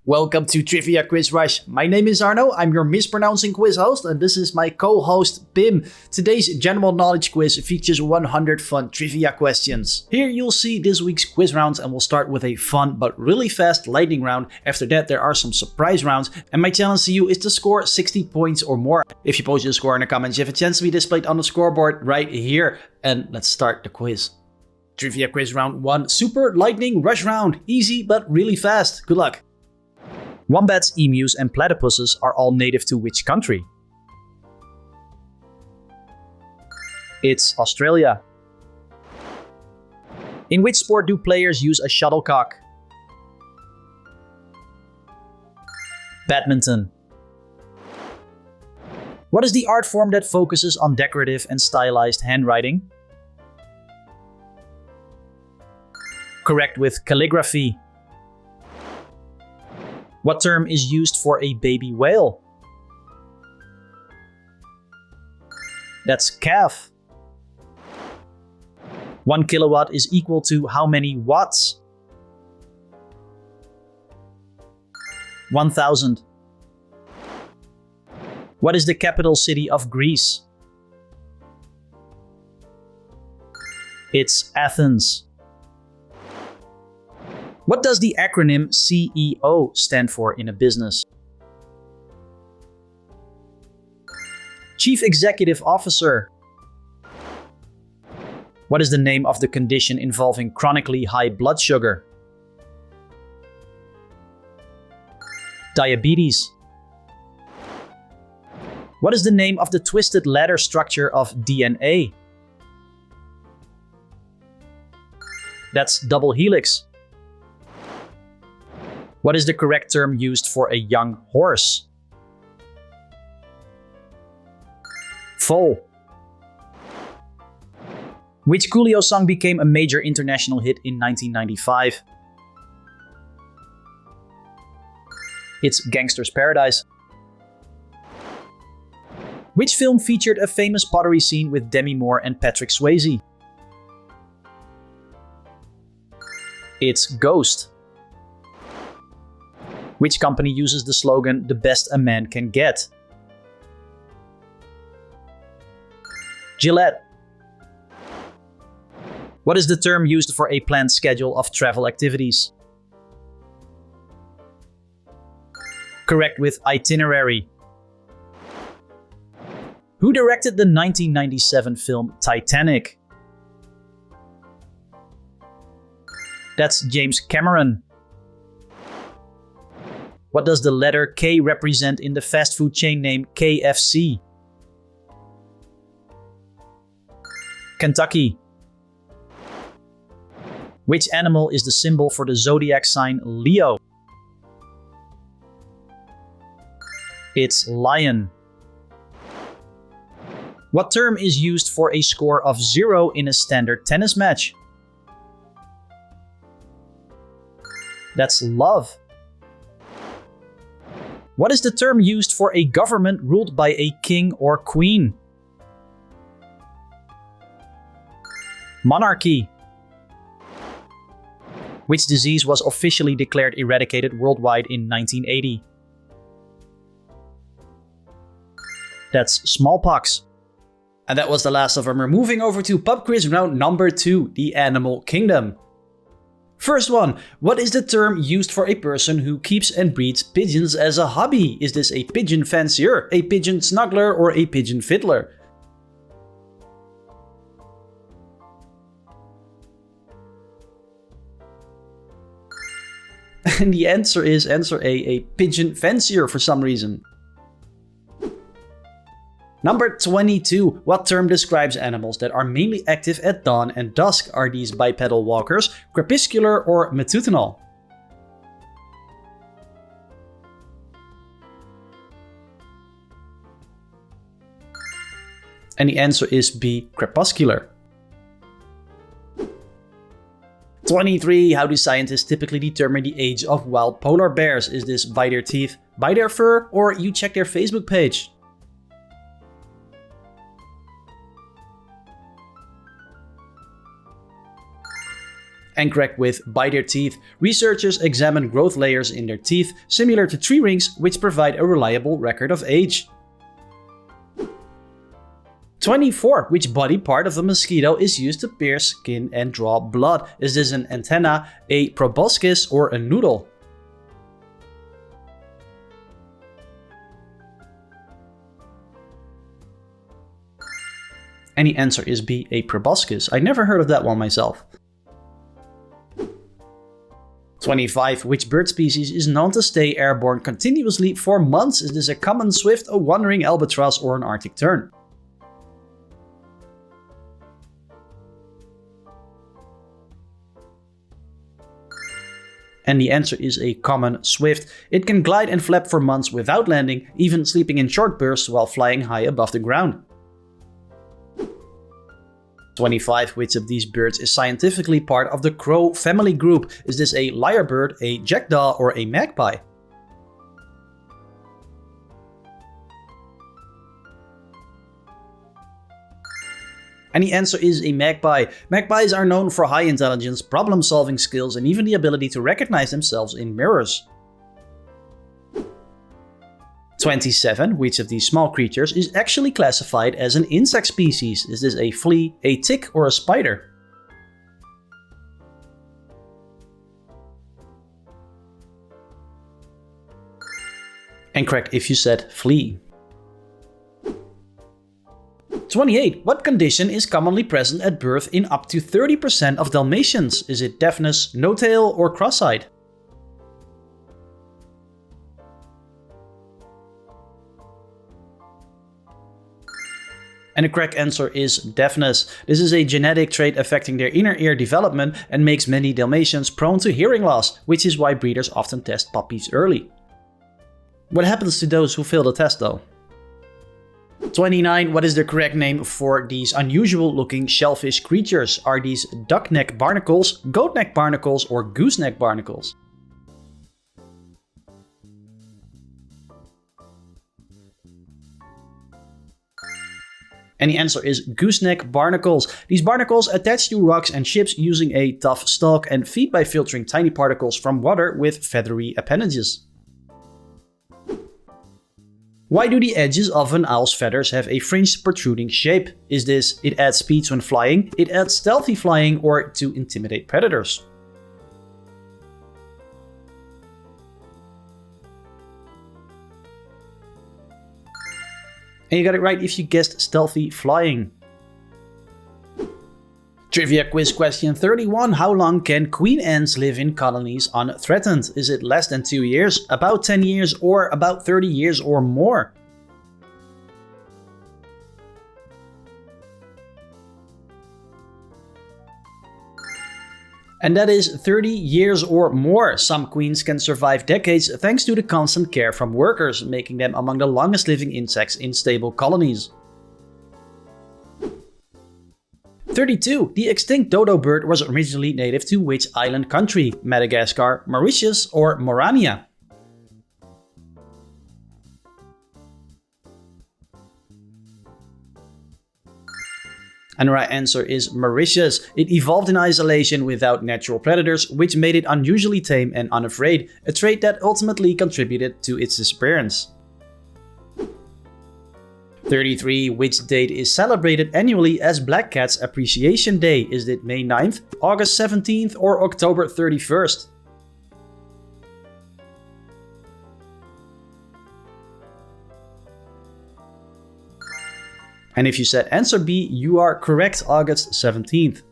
Welcome to Trivia Quiz Rush. My name is Arno, I'm your mispronouncing quiz host, and this is my co-host Pim. Today's general knowledge quiz features 100 fun trivia questions. Here you'll see this week's quiz rounds, and we'll start with a fun but really fast lightning round. After that there are some surprise rounds, and my challenge to you is to score 60 points or more. If you post your score in the comments, you have a chance to be displayed on the scoreboard right here. And let's start the quiz. Trivia quiz round 1, super lightning rush round. Easy but really fast. Good luck. Wombats, emus, and platypuses are all native to which country? It's Australia. In which sport do players use a shuttlecock? Badminton. What is the art form that focuses on decorative and stylized handwriting? Correct, with calligraphy. What term is used for a baby whale? That's calf. 1 kilowatt is equal to how many watts? 1000. What is the capital city of Greece? It's Athens. What does the acronym CEO stand for in a business? Chief Executive Officer. What is the name of the condition involving chronically high blood sugar? Diabetes. What is the name of the twisted ladder structure of DNA? That's double helix. What is the correct term used for a young horse? Foal. Which Coolio song became a major international hit in 1995? It's Gangster's Paradise. Which film featured a famous pottery scene with Demi Moore and Patrick Swayze? It's Ghost. Which company uses the slogan, "The best a man can get"? Gillette. What is the term used for a planned schedule of travel activities? Correct, with itinerary. Who directed the 1997 film Titanic? That's James Cameron. What does the letter K represent in the fast food chain name KFC? Kentucky. Which animal is the symbol for the zodiac sign Leo? It's lion. What term is used for a score of 0 in a standard tennis match? That's love. What is the term used for a government ruled by a king or queen? Monarchy. Which disease was officially declared eradicated worldwide in 1980? That's smallpox. And that was the last of them. We're moving over to pub quiz round number 2, the animal kingdom. First one, what is the term used for a person who keeps and breeds pigeons as a hobby? Is this a pigeon fancier, a pigeon snuggler, or a pigeon fiddler? And the answer is answer A pigeon fancier for some reason. Number 22. What term describes animals that are mainly active at dawn and dusk? Are these bipedal walkers, crepuscular, or matutinal? And the answer is B, crepuscular. 23. How do scientists typically determine the age of wild polar bears? Is this by their teeth, by their fur, or you check their Facebook page? And correct with by their teeth. Researchers examine growth layers in their teeth, similar to tree rings, which provide a reliable record of age. 24. Which body part of a mosquito is used to pierce skin and draw blood? Is this an antenna, a proboscis, or a noodle? And the answer is B, a proboscis. I never heard of that one myself. 25. Which bird species is known to stay airborne continuously for months? Is this a common swift, a wandering albatross, or an Arctic tern? And the answer is a common swift. It can glide and flap for months without landing, even sleeping in short bursts while flying high above the ground. 25. Which of these birds is scientifically part of the crow family group? Is this a lyrebird, a jackdaw, or a magpie? And the answer is a magpie. Magpies are known for high intelligence, problem-solving skills, and even the ability to recognize themselves in mirrors. 27. Which of these small creatures is actually classified as an insect species? Is this a flea, a tick, or a spider? And correct if you said flea. 28. What condition is commonly present at birth in up to 30% of Dalmatians? Is it deafness, no tail, or cross-eyed? And the correct answer is deafness. This is a genetic trait affecting their inner ear development and makes many Dalmatians prone to hearing loss, which is why breeders often test puppies early. What happens to those who fail the test though? 29. What is the correct name for these unusual looking shellfish creatures? Are these duck-neck barnacles, goat-neck barnacles, or gooseneck barnacles? And the answer is gooseneck barnacles. These barnacles attach to rocks and ships using a tough stalk and feed by filtering tiny particles from water with feathery appendages. Why do the edges of an owl's feathers have a fringed protruding shape? Is this it adds speed when flying, it adds stealthy flying, or to intimidate predators? And you got it right if you guessed stealthy flying. Trivia quiz question 31. How long can queen ants live in colonies unthreatened? Is it less than 2 years, about 10 years, or about 30 years or more? And that is 30 years or more. Some queens can survive decades thanks to the constant care from workers, making them among the longest living insects in stable colonies. 32. The extinct dodo bird was originally native to which island country? Madagascar, Mauritius, or Morania? And the right answer is Mauritius. It evolved in isolation without natural predators, which made it unusually tame and unafraid, a trait that ultimately contributed to its disappearance. 33. Which date is celebrated annually as Black Cats Appreciation Day? Is it May 9th, August 17th, or October 31st? And if you said answer B, you are correct, August 17th.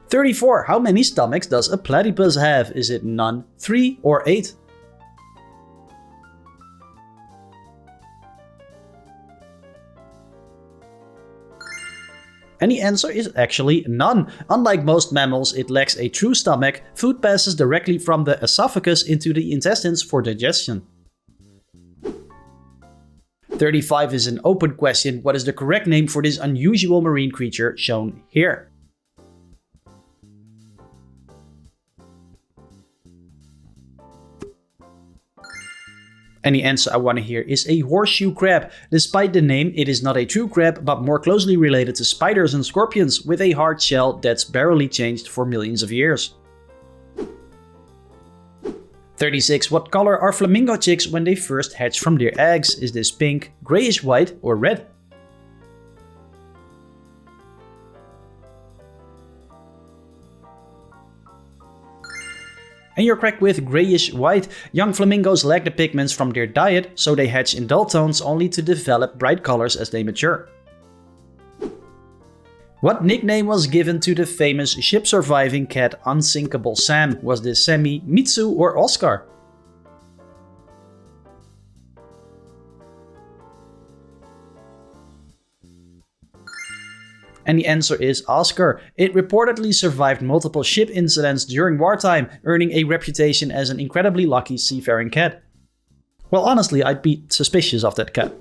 34. How many stomachs does a platypus have? Is it none, 3, or 8? And the answer is actually none. Unlike most mammals, it lacks a true stomach. Food passes directly from the esophagus into the intestines for digestion. 35 is an open question. What is the correct name for this unusual marine creature shown here? And the answer I want to hear is a horseshoe crab. Despite the name, it is not a true crab, but more closely related to spiders and scorpions, with a hard shell that's barely changed for millions of years. 36. What color are flamingo chicks when they first hatch from their eggs? Is this pink, grayish white, or red? And you're correct with grayish white. Young flamingos lack the pigments from their diet, so they hatch in dull tones only to develop bright colors as they mature. What nickname was given to the famous ship-surviving cat Unsinkable Sam? Was this Sammy, Mitsu, or Oscar? And the answer is Oscar. It reportedly survived multiple ship incidents during wartime, earning a reputation as an incredibly lucky seafaring cat. Well, honestly, I'd be suspicious of that cat.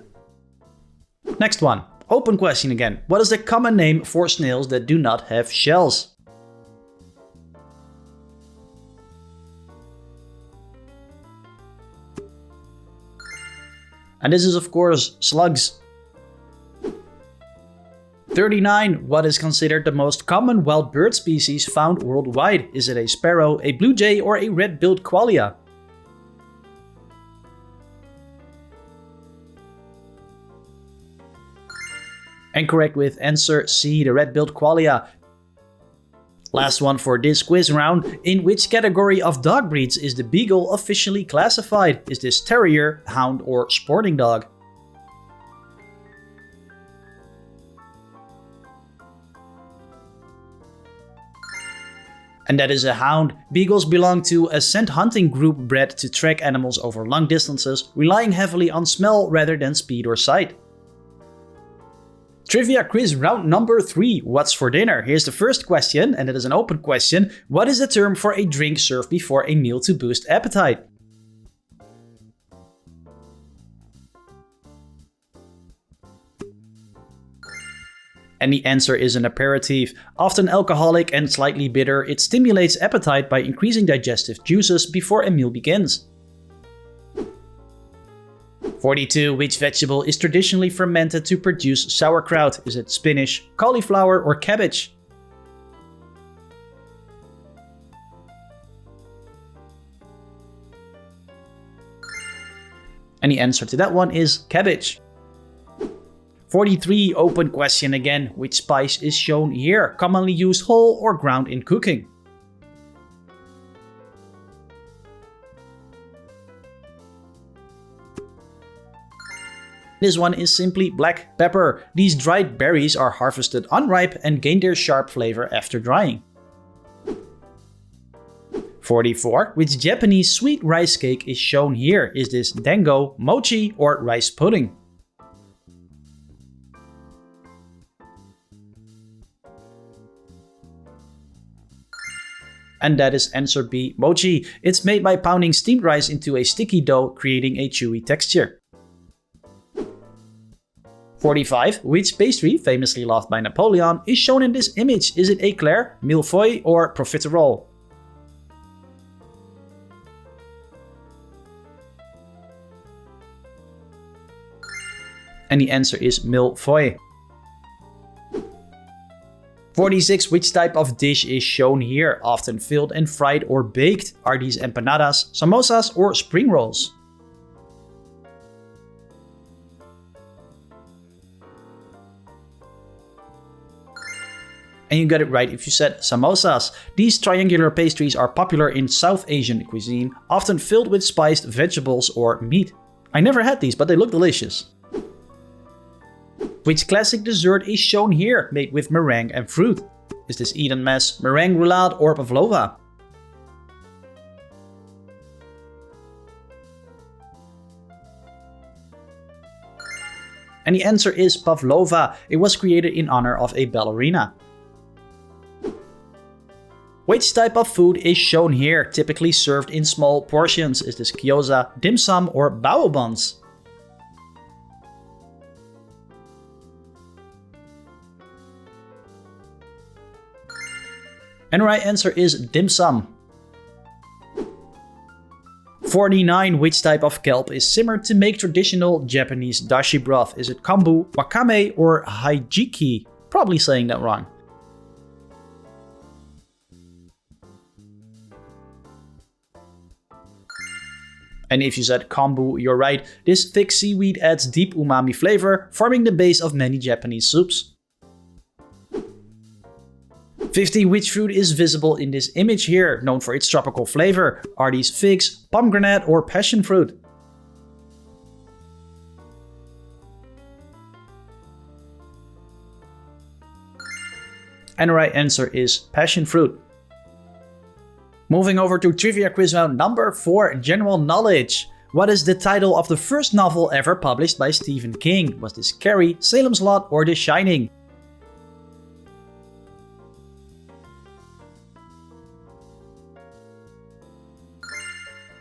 Next one. Open question again. What is the common name for snails that do not have shells? And this is of course slugs. 39. What is considered the most common wild bird species found worldwide? Is it a sparrow, a blue jay, or a red-billed qualia? And correct with answer C, the red-billed qualia. Last one for this quiz round. In which category of dog breeds is the beagle officially classified? Is this terrier, hound, or sporting dog? And that is a hound. Beagles belong to a scent hunting group bred to track animals over long distances, relying heavily on smell rather than speed or sight. Trivia quiz round number 3. What's for dinner? Here's the first question, and it is an open question. What is the term for a drink served before a meal to boost appetite? And the answer is an aperitif. Often alcoholic and slightly bitter, it stimulates appetite by increasing digestive juices before a meal begins. 42. Which vegetable is traditionally fermented to produce sauerkraut? Is it spinach, cauliflower, or cabbage? And the answer to that one is cabbage. 43. Open question again. Which spice is shown here? Commonly used whole or ground in cooking? This one is simply black pepper. These dried berries are harvested unripe and gain their sharp flavor after drying. 44. Which Japanese sweet rice cake is shown here? Is this dango, mochi, or rice pudding? And that is answer B, mochi. It's made by pounding steamed rice into a sticky dough, creating a chewy texture. 45. Which pastry, famously loved by Napoleon, is shown in this image? Is it éclair, millefeuille, or profiterole? And the answer is millefeuille. 46. Which type of dish is shown here? Often filled and fried or baked. Are these empanadas, samosas, or spring rolls? And you got it right if you said samosas. These triangular pastries are popular in South Asian cuisine, often filled with spiced vegetables or meat. I never had these, but they look delicious. Which classic dessert is shown here, made with meringue and fruit? Is this Eden mess, meringue roulade, or pavlova? And the answer is pavlova. It was created in honor of a ballerina. Which type of food is shown here, typically served in small portions? Is this gyoza, dim sum, or bao buns? And the right answer is dim sum. 49. Which type of kelp is simmered to make traditional Japanese dashi broth? Is it kombu, wakame, or hijiki? Probably saying that wrong. And if you said kombu, you're right. This thick seaweed adds deep umami flavor, forming the base of many Japanese soups. 50. Which fruit is visible in this image here, known for its tropical flavor? Are these figs, pomegranate, or passion fruit? And the right answer is passion fruit. Moving over to trivia quiz round number 4, general knowledge. What is the title of the first novel ever published by Stephen King? Was this Carrie, Salem's Lot, or The Shining?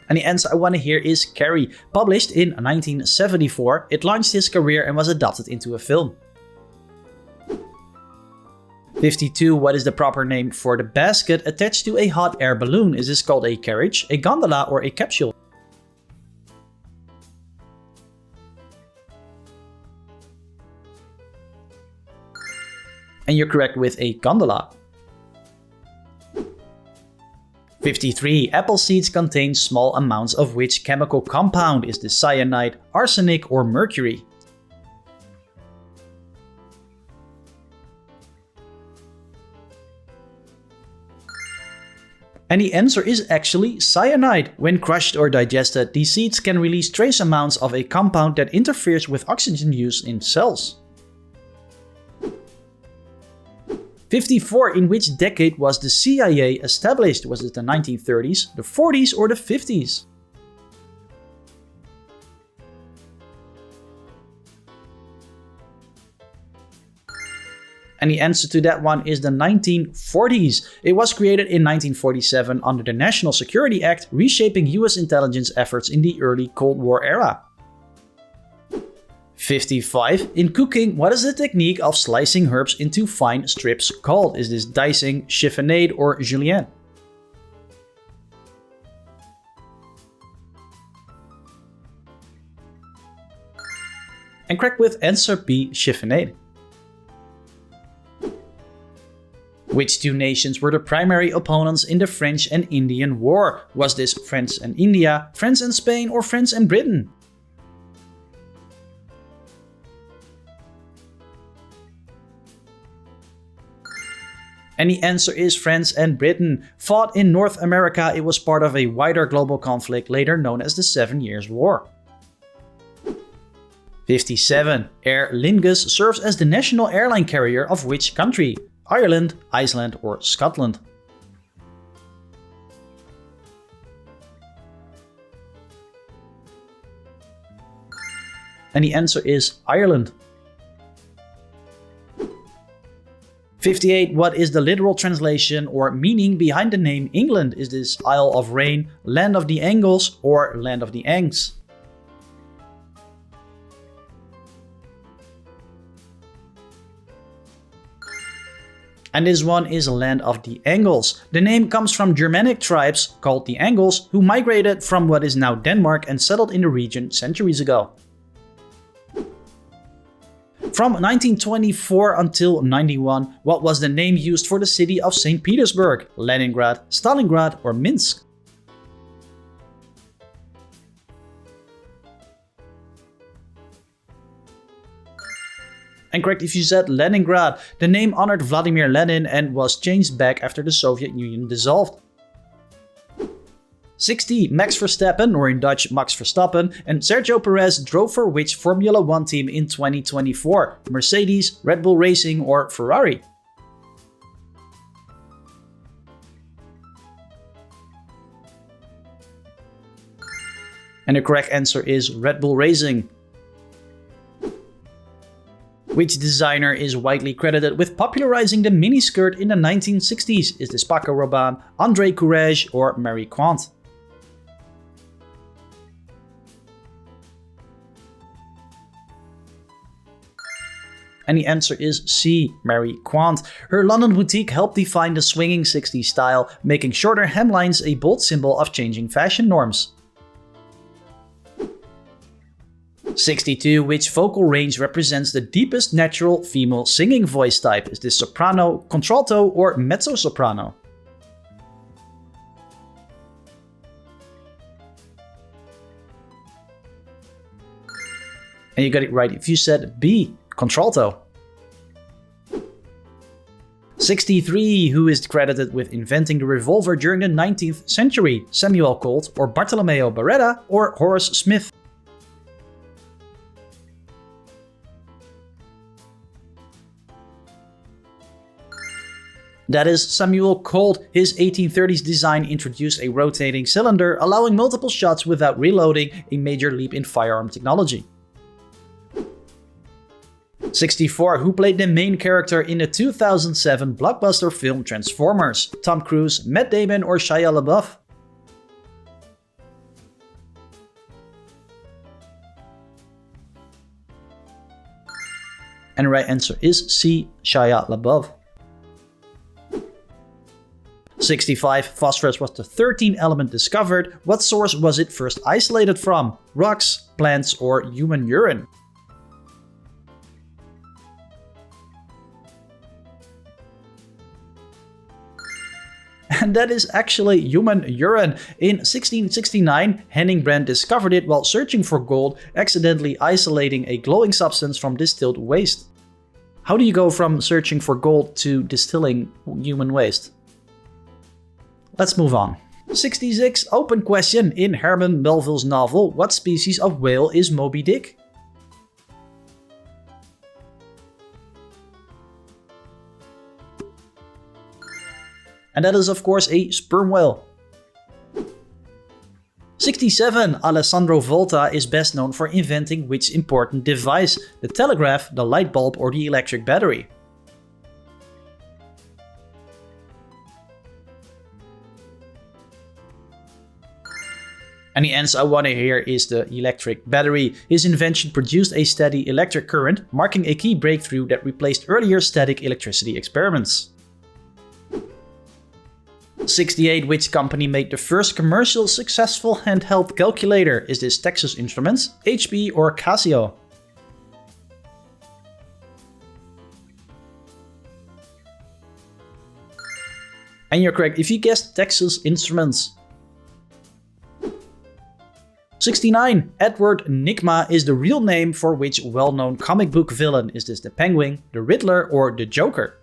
And the answer I want to hear is Carrie. Published in 1974, it launched his career and was adapted into a film. 52. What is the proper name for the basket attached to a hot air balloon? Is this called a carriage, a gondola, or a capsule? And you're correct with a gondola. 53. Apple seeds contain small amounts of which chemical compound? Is this cyanide, arsenic, or mercury? And the answer is actually cyanide. When crushed or digested, these seeds can release trace amounts of a compound that interferes with oxygen use in cells. 54. In which decade was the CIA established? Was it the 1930s, the 40s, or the 50s? And the answer to that one is the 1940s. It was created in 1947 under the National Security Act, reshaping US intelligence efforts in the early Cold War era. 55. In cooking, what is the technique of slicing herbs into fine strips called? Is this dicing, chiffonade, or julienne? And correct with answer B, chiffonade. Which two nations were the primary opponents in the French and Indian War? Was this France and India, France and Spain, or France and Britain? And the answer is France and Britain. Fought in North America, it was part of a wider global conflict later known as the 7 Years' War. 57. Aer Lingus serves as the national airline carrier of which country? Ireland, Iceland, or Scotland? And the answer is Ireland. 58. What is the literal translation or meaning behind the name England? Is this Isle of Rain, Land of the Angles, or Land of the Angs? And this one is Land of the Angles. The name comes from Germanic tribes called the Angles, who migrated from what is now Denmark and settled in the region centuries ago. From 1924 until 91, what was the name used for the city of St. Petersburg? Leningrad, Stalingrad, or Minsk? And correct if you said Leningrad. The name honored Vladimir Lenin and was changed back after the Soviet Union dissolved. 60. Max Verstappen, or in Dutch Max Verstappen, and Sergio Perez drove for which Formula 1 team in 2024? Mercedes, Red Bull Racing, or Ferrari? And the correct answer is Red Bull Racing. Which designer is widely credited with popularizing the miniskirt in the 1960s? Is this Paco Rabanne, André Courrèges, or Marie Quant? And the answer is C, Marie Quant. Her London boutique helped define the swinging 60s style, making shorter hemlines a bold symbol of changing fashion norms. 62. Which vocal range represents the deepest natural female singing voice type? Is this soprano, contralto, or mezzo-soprano? And you got it right if you said B, contralto. 63. Who is credited with inventing the revolver during the 19th century? Samuel Colt, or Bartolomeo Beretta, or Horace Smith? That is Samuel Colt. His 1830s design introduced a rotating cylinder, allowing multiple shots without reloading, a major leap in firearm technology. 64. Who played the main character in the 2007 blockbuster film Transformers? Tom Cruise, Matt Damon, or Shia LaBeouf? And the right answer is C, Shia LaBeouf. 65. Phosphorus was the 13th element discovered. What source was it first isolated from? Rocks, plants, or human urine? And that is actually human urine. In 1669, Henning Brand discovered it while searching for gold, accidentally isolating a glowing substance from distilled waste. How do you go from searching for gold to distilling human waste? Let's move on. 66. Open question. In Herman Melville's novel, what species of whale is Moby Dick? And that is of course a sperm whale. 67. Alessandro Volta is best known for inventing which important device? The telegraph, the light bulb, or the electric battery? And the answer I want to hear is the electric battery. His invention produced a steady electric current, marking a key breakthrough that replaced earlier static electricity experiments. 68. Which company made the first commercial successful handheld calculator? Is this Texas Instruments, HP, or Casio? And you're correct if you guessed Texas Instruments. 69. Edward Nygma is the real name for which well-known comic book villain? Is this the Penguin, the Riddler, or the Joker?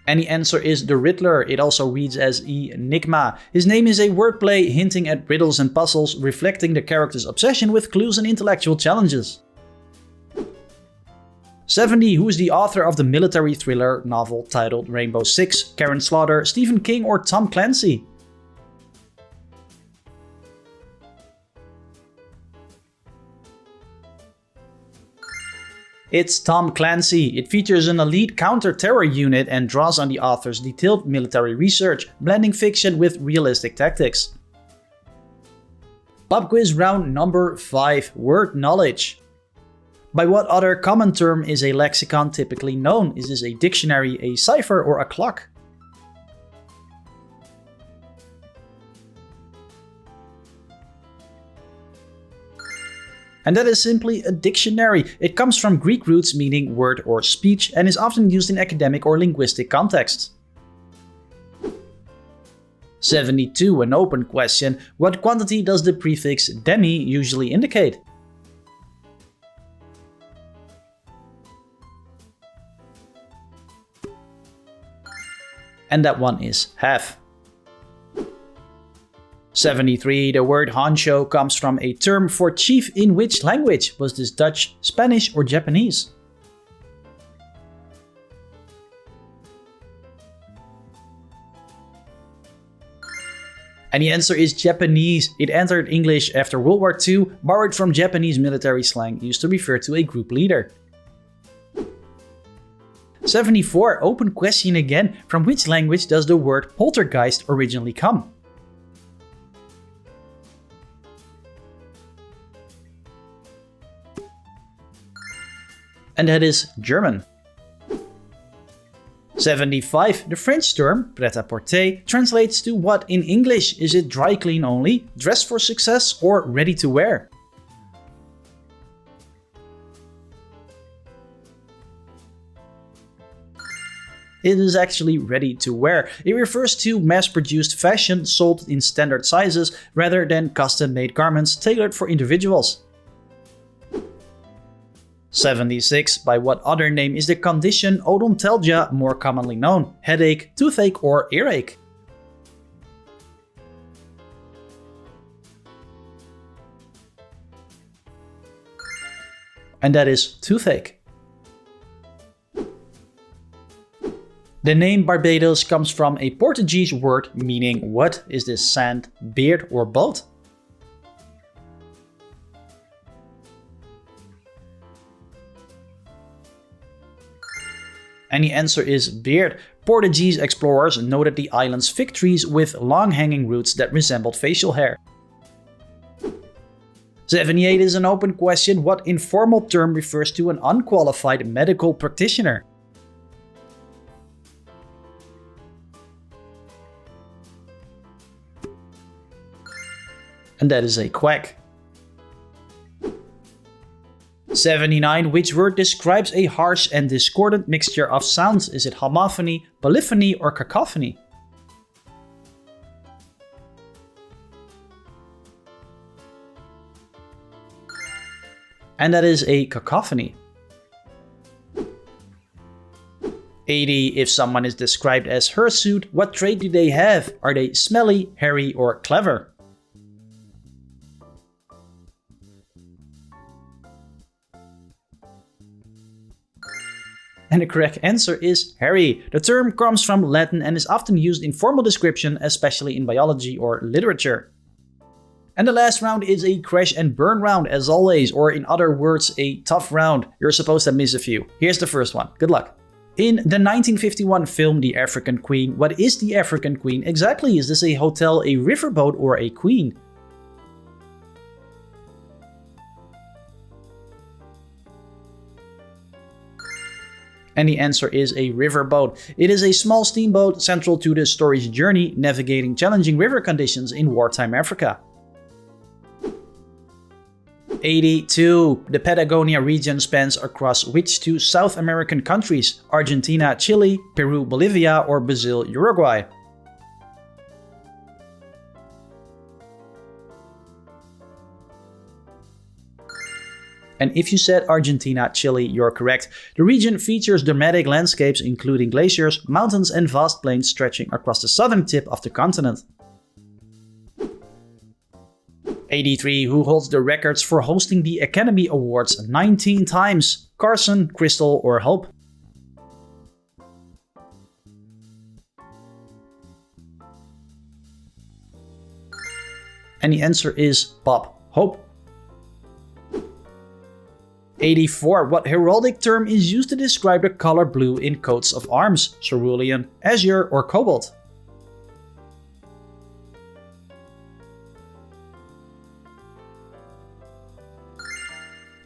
And the answer is the Riddler. It also reads as Enigma. His name is a wordplay hinting at riddles and puzzles, reflecting the character's obsession with clues and intellectual challenges. 70. Who is the author of the military thriller novel titled Rainbow Six? Karen Slaughter, Stephen King, or Tom Clancy? It's Tom Clancy. It features an elite counter-terror unit and draws on the author's detailed military research, blending fiction with realistic tactics. Pub quiz round number 5. Word knowledge. By what other common term is a lexicon typically known? Is this a dictionary, a cipher, or a clock? And that is simply a dictionary. It comes from Greek roots meaning word or speech and is often used in academic or linguistic contexts. 72. An open question. What quantity does the prefix demi usually indicate? And that one is half. 73. The word honcho comes from a term for chief in which language? Was this Dutch, Spanish, or Japanese? And the answer is Japanese. It entered English after World War II, borrowed from Japanese military slang used to refer to a group leader. 74. Open question again. From which language does the word poltergeist originally come? And that is German. 75. The French term prêt-à-porter translates to what in English? Is it dry clean only, dress for success, or ready to wear? It is actually ready to wear. It refers to mass-produced fashion sold in standard sizes rather than custom-made garments tailored for individuals. 76. By what other name is the condition odontalgia more commonly known? Headache, toothache, or earache? And that is toothache. The name Barbados comes from a Portuguese word meaning what? Is this sand, beard, or boat? And the answer is beard. Portuguese explorers noted the island's fig trees with long hanging roots that resembled facial hair. 78 is an open question. What informal term refers to an unqualified medical practitioner? And that is a quack. 79. Which word describes a harsh and discordant mixture of sounds? Is it homophony, polyphony, or cacophony? And that is a cacophony. 80. If someone is described as hirsute, what trait do they have? Are they smelly, hairy, or clever? And the correct answer is hairy. The term comes from Latin and is often used in formal description, especially in biology or literature. And the last round is a crash and burn round as always, or in other words, a tough round. You're supposed to miss a few. Here's the first one. Good luck. In the 1951 film The African Queen, what is the African Queen exactly? Is this a hotel, a riverboat, or a queen? And the answer is a riverboat. It is a small steamboat central to the story's journey, navigating challenging river conditions in wartime Africa. 82. The Patagonia region spans across which two South American countries? Argentina, Chile, Peru, Bolivia, or Brazil, Uruguay? And if you said Argentina, Chile, you're correct. The region features dramatic landscapes including glaciers, mountains, and vast plains stretching across the southern tip of the continent. 83. Who holds the records for hosting the Academy Awards 19 times? Carson, Crystal, or Hope? And the answer is Bob Hope. 84. What heraldic term is used to describe the color blue in coats of arms? Cerulean, azure, or cobalt?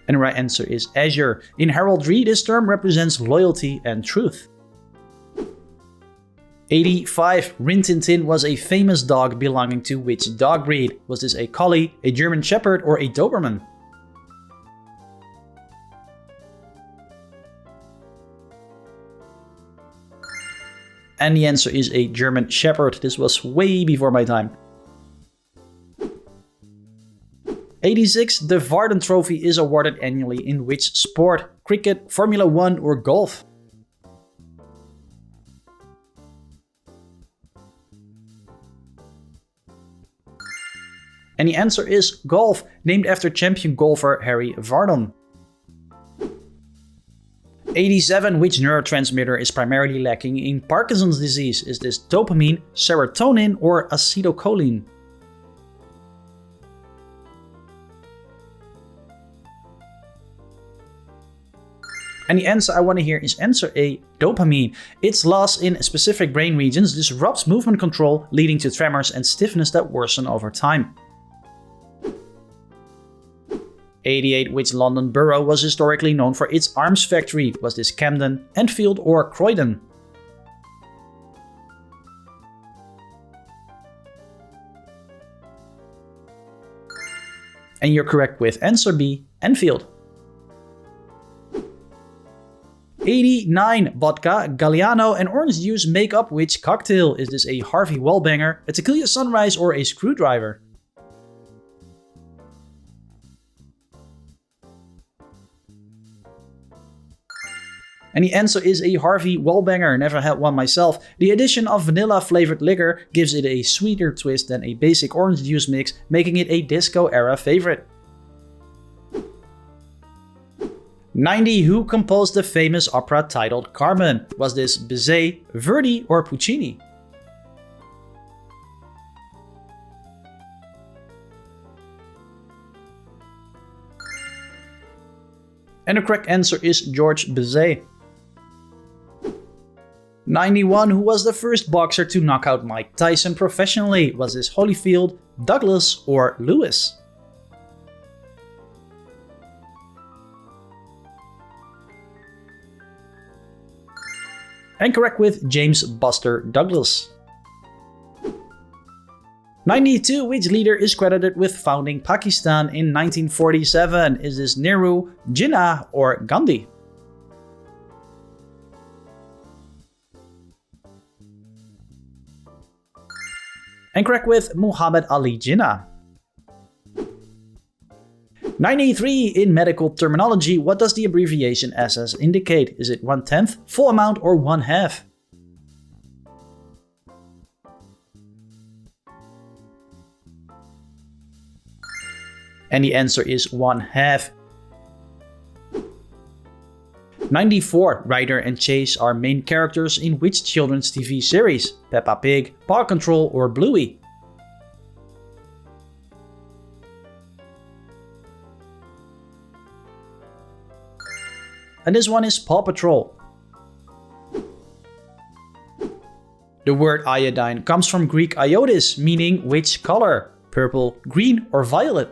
And the right answer is azure. In heraldry, this term represents loyalty and truth. 85. Rin Tin Tin was a famous dog belonging to which dog breed? Was this a collie, a German shepherd, or a Doberman? And the answer is a German shepherd. This was way before my time. 86. The Varden Trophy is awarded annually in which sport? Cricket, Formula 1, or golf? And the answer is golf, named after champion golfer Harry Vardon. 87. Which neurotransmitter is primarily lacking in Parkinson's disease? Is this dopamine, serotonin, or acetylcholine? And the answer I want to hear is answer A, dopamine. Its loss in specific brain regions disrupts movement control, leading to tremors and stiffness that worsen over time. 88. Which London borough was historically known for its arms factory? Was this Camden, Enfield, or Croydon? And you're correct with answer B, Enfield. 89. Vodka, Galliano, and orange juice make up which cocktail? Is this a Harvey Wallbanger, a Tequila Sunrise, or a Screwdriver? And the answer is a Harvey Wallbanger. Never had one myself. The addition of vanilla flavored liquor gives it a sweeter twist than a basic orange juice mix, making it a disco era favorite. 90. Who composed the famous opera titled Carmen? Was this Bizet, Verdi, or Puccini? And the correct answer is George Bizet. 91. Who was the first boxer to knock out Mike Tyson professionally? Was this Holyfield, Douglas, or Lewis? And correct with James Buster Douglas. 92. Which leader is credited with founding Pakistan in 1947? Is this Nehru, Jinnah, or Gandhi? And correct with Muhammad Ali Jinnah. 93. In medical terminology, what does the abbreviation SS indicate? Is it 1/10, full amount, or 1/2? And the answer is 1/2. 94. Ryder and Chase are main characters in which children's TV series? Peppa Pig, Paw Control, or Bluey? And this one is Paw Patrol. The word iodine comes from Greek iodis, meaning which color? Purple, green, or violet?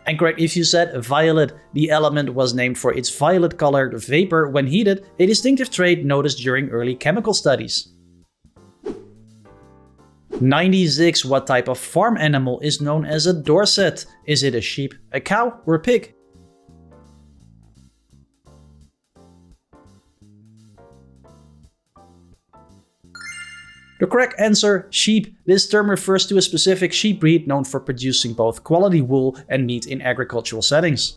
And correct if you said violet. The element was named for its violet-colored vapor when heated, a distinctive trait noticed during early chemical studies. 96. What type of farm animal is known as a Dorset? Is it a sheep, a cow, or a pig? The correct answer, sheep. This term refers to a specific sheep breed known for producing both quality wool and meat in agricultural settings.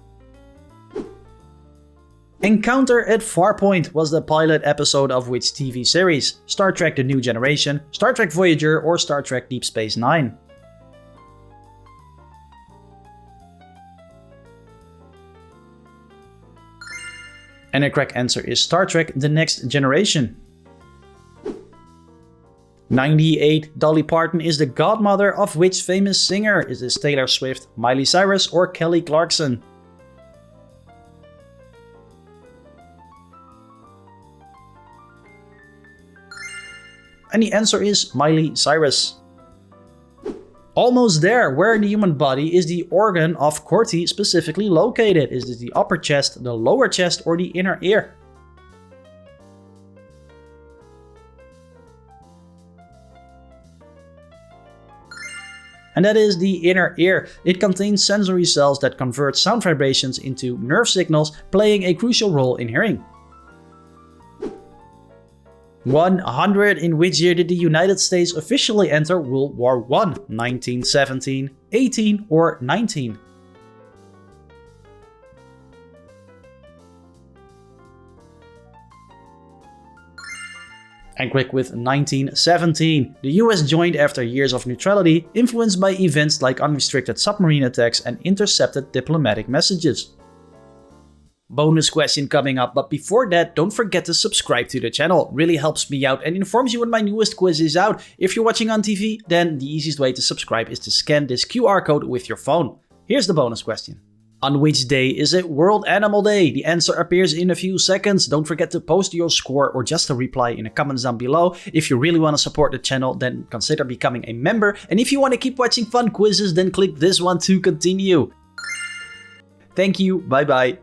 Encounter at Farpoint was the pilot episode of which TV series? Star Trek The New Generation, Star Trek Voyager, or Star Trek Deep Space Nine? And the correct answer is Star Trek The Next Generation. 98. Dolly Parton is the godmother of which famous singer? Is this Taylor Swift, Miley Cyrus, or Kelly Clarkson? And the answer is Miley Cyrus. Almost there. Where in the human body is the organ of Corti specifically located? Is it the upper chest, the lower chest, or the inner ear? And that is the inner ear. It contains sensory cells that convert sound vibrations into nerve signals, playing a crucial role in hearing. 100. In which year did the United States officially enter World War I? 1917, 18, or 19? And quick with 1917. The US joined after years of neutrality, influenced by events like unrestricted submarine attacks and intercepted diplomatic messages. Bonus question coming up, but before that, don't forget to subscribe to the channel. It really helps me out and informs you when my newest quiz is out. If you're watching on TV, then the easiest way to subscribe is to scan this QR code with your phone. Here's the bonus question. On which day is it World Animal Day? The answer appears in a few seconds. Don't forget to post your score or just a reply in the comments down below. If you really want to support the channel, then consider becoming a member. And if you want to keep watching fun quizzes, then click this one to continue. Thank you, bye bye.